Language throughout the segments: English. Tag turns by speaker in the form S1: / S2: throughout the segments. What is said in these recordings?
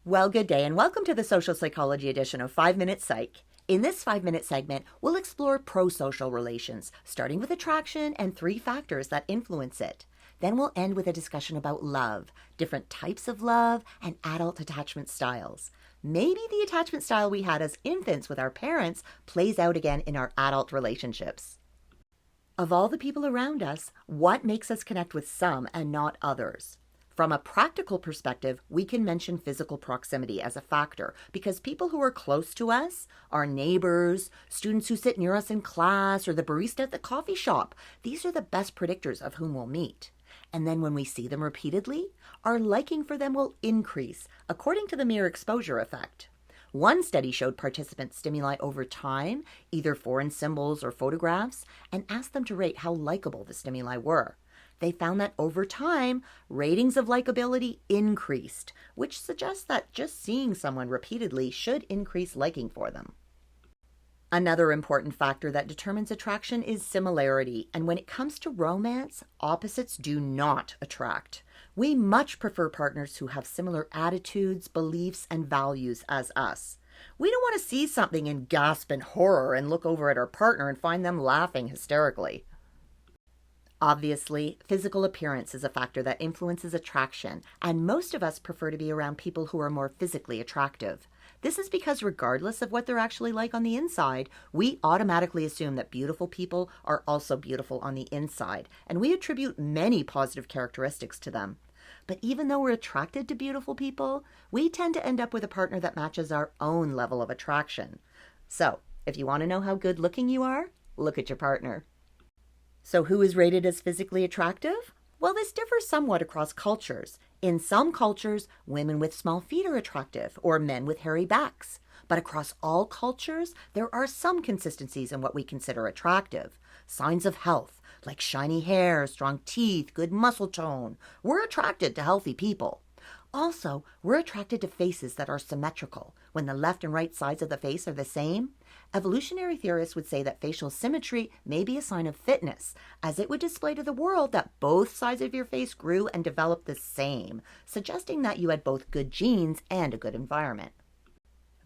S1: Well, good day, and welcome to the Social Psychology edition of 5 Minute Psych. In this 5-minute segment, we'll explore prosocial relations, starting with attraction and 3 factors that influence it. Then we'll end with a discussion about love, different types of love, and adult attachment styles. Maybe the attachment style we had as infants with our parents plays out again in our adult relationships. Of all the people around us, what makes us connect with some and not others? From a practical perspective, we can mention physical proximity as a factor because people who are close to us, our neighbors, students who sit near us in class, or the barista at the coffee shop, these are the best predictors of whom we'll meet. And then when we see them repeatedly, our liking for them will increase, according to the mere exposure effect. One study showed participants stimuli over time, either foreign symbols or photographs, and asked them to rate how likable the stimuli were. They found that over time, ratings of likability increased, which suggests that just seeing someone repeatedly should increase liking for them. Another important factor that determines attraction is similarity, and when it comes to romance, opposites do not attract. We much prefer partners who have similar attitudes, beliefs, and values as us. We don't want to see something and gasp in horror and look over at our partner and find them laughing hysterically. Obviously, physical appearance is a factor that influences attraction, and most of us prefer to be around people who are more physically attractive. This is because regardless of what they're actually like on the inside, we automatically assume that beautiful people are also beautiful on the inside, and we attribute many positive characteristics to them. But even though we're attracted to beautiful people, we tend to end up with a partner that matches our own level of attraction. So, if you want to know how good looking you are, look at your partner. So who is rated as physically attractive? Well, this differs somewhat across cultures. In some cultures, women with small feet are attractive, or men with hairy backs. But across all cultures, there are some consistencies in what we consider attractive. Signs of health, like shiny hair, strong teeth, good muscle tone. We're attracted to healthy people. Also, we're attracted to faces that are symmetrical, when the left and right sides of the face are the same. Evolutionary theorists would say that facial symmetry may be a sign of fitness, as it would display to the world that both sides of your face grew and developed the same, suggesting that you had both good genes and a good environment.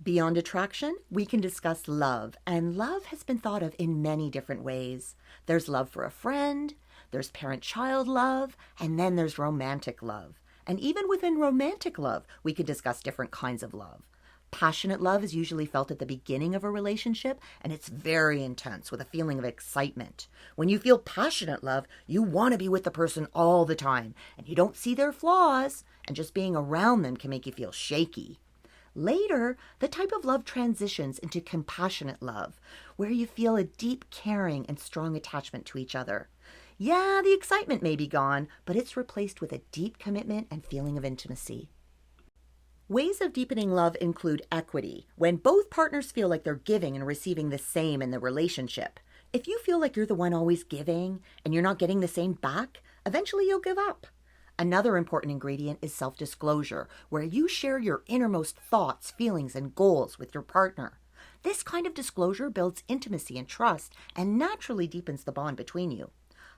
S1: Beyond attraction, we can discuss love, and love has been thought of in many different ways. There's love for a friend, there's parent-child love, and then there's romantic love. And even within romantic love, we could discuss different kinds of love. Passionate love is usually felt at the beginning of a relationship, and it's very intense with a feeling of excitement. When you feel passionate love, you want to be with the person all the time, and you don't see their flaws, and just being around them can make you feel shaky. Later, the type of love transitions into compassionate love, where you feel a deep caring and strong attachment to each other. Yeah, the excitement may be gone, but it's replaced with a deep commitment and feeling of intimacy. Ways of deepening love include equity, when both partners feel like they're giving and receiving the same in the relationship. If you feel like you're the one always giving and you're not getting the same back, eventually you'll give up. Another important ingredient is self-disclosure, where you share your innermost thoughts, feelings, and goals with your partner. This kind of disclosure builds intimacy and trust and naturally deepens the bond between you.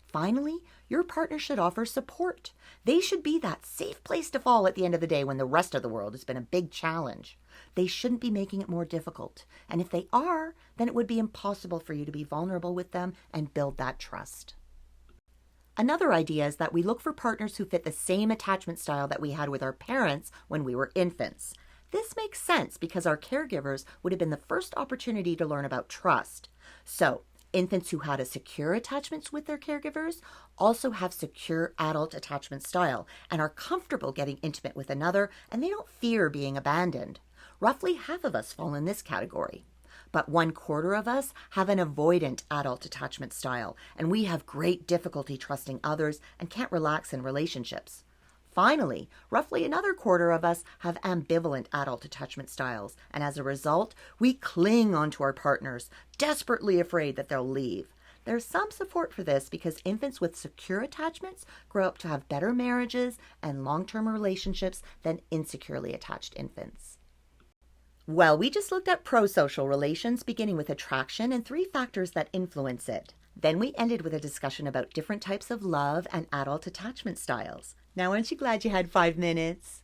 S1: Finally, your partner should offer support. They should be that safe place to fall at the end of the day when the rest of the world has been a big challenge. They shouldn't be making it more difficult. And if they are, then it would be impossible for you to be vulnerable with them and build that trust. Another idea is that we look for partners who fit the same attachment style that we had with our parents when we were infants. This makes sense because our caregivers would have been the first opportunity to learn about trust. So, infants who had a secure attachments with their caregivers also have secure adult attachment style and are comfortable getting intimate with another, and they don't fear being abandoned. Roughly half of us fall in this category. But 1/4 of us have an avoidant adult attachment style, and we have great difficulty trusting others and can't relax in relationships. Finally, roughly another 1/4 of us have ambivalent adult attachment styles, and as a result, we cling onto our partners, desperately afraid that they'll leave. There's some support for this because infants with secure attachments grow up to have better marriages and long-term relationships than insecurely attached infants. Well, we just looked at prosocial relations, beginning with attraction and 3 factors that influence it. Then we ended with a discussion about different types of love and adult attachment styles. Now, aren't you glad you had 5 minutes?